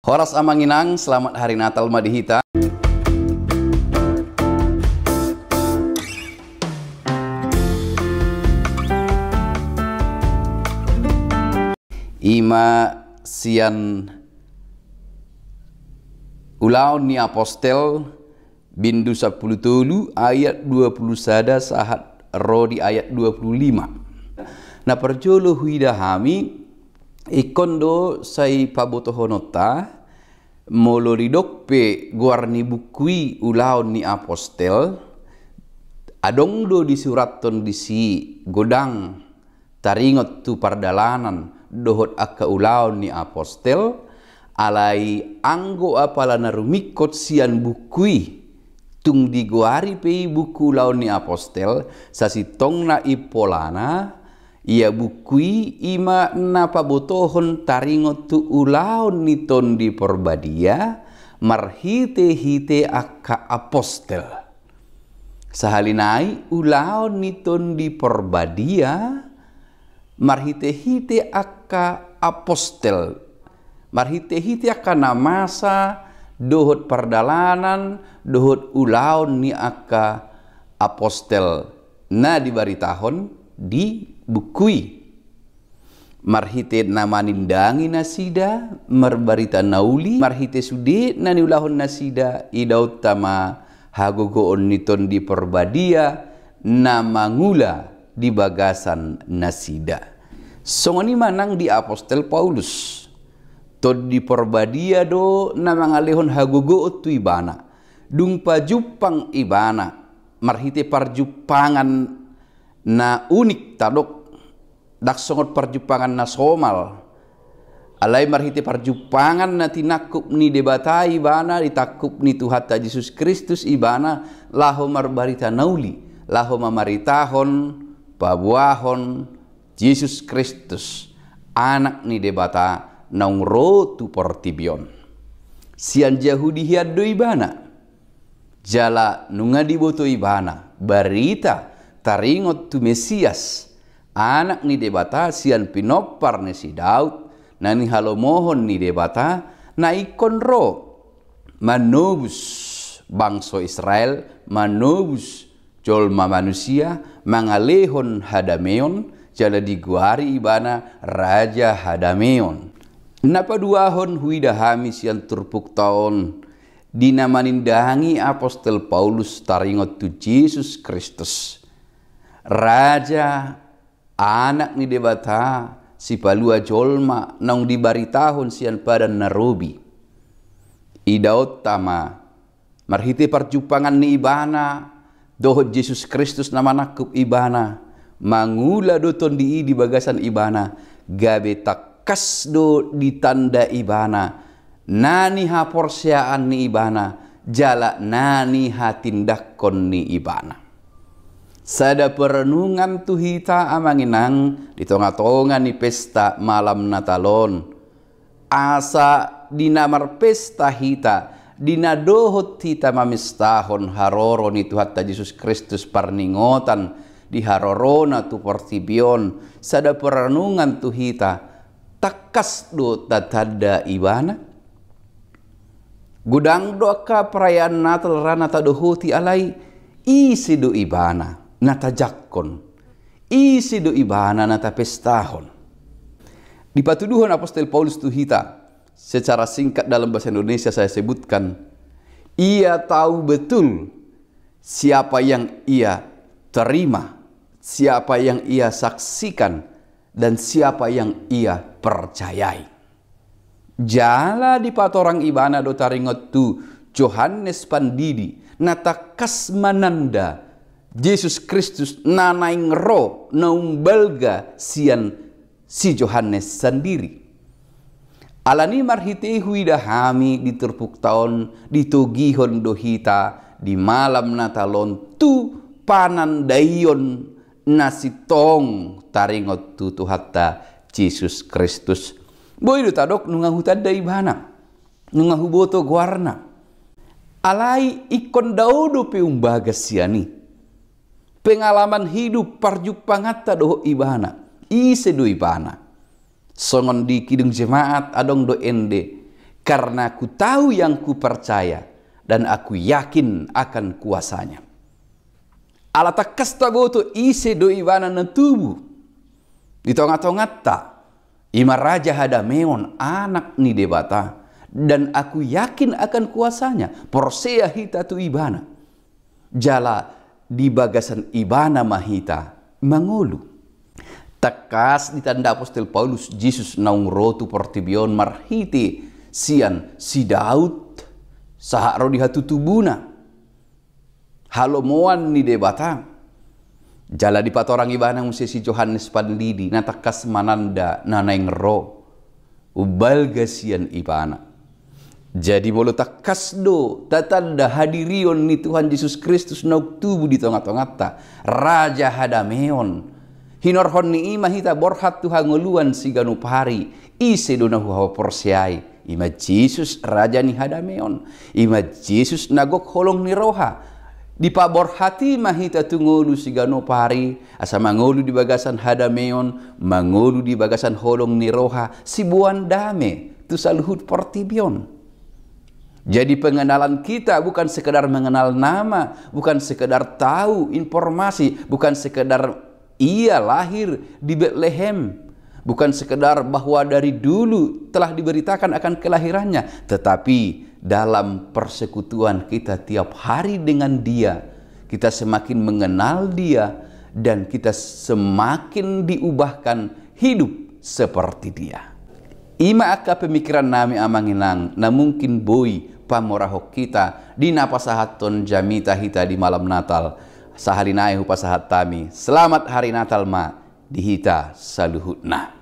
Horas amanginang, selamat hari Natal Madihita. Ima sian ulaun ni apostel bindu 10 ayat 21 sahat rodi ayat 25. Na perjolo huida hami ikondo sai pabotohonota moloridokpe guarni bukui ulaun ni apostel adong do disuraton disi godang taringot tu pardalanan dohot akka ulaun ni apostel alai anggo apala narumikot sian bukui tung diguari pei buku ulaun ni apostel sasitong na ipolana ia bukui ima napa botohon taringot tu ulaun ni ton di porbadia marhite-hite akka apostel sahalinai ulaun ni ton di porbadia marhite-hite akka apostel marhite-hite akka namasa dohot pardalanan dohot ulaun ni akka apostel na dibaritahon di bukui marhite namanindangi nasida marbarita nauli marhite sude nani ulahon nasida idaut tama hagogoon niton di perbadia namangula di bagasan nasida songoni manang di apostel Paulus tod di perbadia do namangalehon hagogoot tu ibana dung pajupang ibana marhite parjupangan na unik tadok dak songot perjupangan na somal alai marhite perjupangan na tinakup ni debata ibana ditakup ni Tuhan Yesus Kristus ibana laho marbarita nauli laho mamaritahon pabuahon Yesus Kristus anak ni debata naung rotu portibion sian Yahudi hiado ibana jala nunga diboto ibana barita taringot tu Mesias anak ni debata sian pinopar ni si Daud nani halomohon ni debata na ikon ro manobus bangsa Israel manobus jolma manusia mangalehon hadameon jala diguari ibana raja hadameon napa duahon huida hami sian turpuk taon dinamanindangi apostel Paulus taringot tu Yesus Kristus raja anak ni debata si palua jolma naung dibaritahon sian padan narobi idaot tama marhite perjupangan ni ibana dohot Yesus Kristus nama nakup ibana mangula doton di bagasan ibana gabe takas do ditanda ibana nani ha porsiaan ni ibana jala nani ha tindakon ni ibana sada perenungan tuhita amanginang di tonga-tonga ni pesta malam Natalon asa dinamar pesta hita dina dohot hita mamistahon haroro ni Tuhan Yesus Kristus parningotan di harorona tu portibion sada perenungan tuhita takas do tatada ibana gudang doka perayaan Natal rana tadohoti alai isi do ibana nata jakkon isi do ibana nata pestahon di patuduhon apostel Paulus tuhita secara singkat dalam bahasa Indonesia saya sebutkan ia tahu betul siapa yang ia terima siapa yang ia saksikan dan siapa yang ia percayai jala di patorang ibana do taringot tu Johannes Pandidi nata kasmananda Yesus Kristus nanaing ro naung balga sian si Johannes sendiri alani marhite huida hami di terpuk taon ditugihon dohita di malam Natalon tu panandayon nasitong taringot tu Tuhatta Yesus Kristus boy do tadok nunga hutanda ibana nunga huboto guarna alai ikon daudo peumbaga siani pengalaman hidup parjupangata doh ibana ise do ibana songon di kidung jemaat adong do ende karena aku tahu yang ku percaya dan aku yakin akan kuasanya. Ala takas tagoto ise do ibana na tubuh. Di tengah-tengah tak ima raja hadameon anak ni debata dan aku yakin akan kuasanya. Porsea hita tu ibana. Jala di bagasan ibana mahita mangolu. Takas ditanda apostol Paulus Jesus naung rotu portibion marhiti sian si Daud sahak rodi hatu tubuna halomoan ni debata jala di patorang ibana musisi Johannes Panlidi natakas mananda nanaing ro ubal gasian ibana. Jadi bolo takas do tatanda hadirion ni Tuhan Yesus Kristus nauk tubuh di tengah-tengah ta raja hadameon hinorhon ni ima hita borhat Tuhan nguluan si ganupari ise do nahu porsiai ima Jesus raja ni hadameon ima Jesus nagok holong ni roha di paborhati mahita tungulu si ganupari asa mangulu di bagasan hadameon mangulu di bagasan holong ni roha si buan dame tu saluhut portibion. Jadi pengenalan kita bukan sekedar mengenal nama, bukan sekedar tahu informasi, bukan sekedar ia lahir di Bethlehem, bukan sekedar bahwa dari dulu telah diberitakan akan kelahirannya, tetapi dalam persekutuan kita tiap hari dengan Dia, kita semakin mengenal Dia dan kita semakin diubahkan hidup seperti Dia. Ima akka pemikiran nami amanginang na mungkin boy pamorahok kita di napasahaton jamita hita di malam Natal. Sahalinai hupasahat tami. Selamat hari Natal ma dihita saluhutna.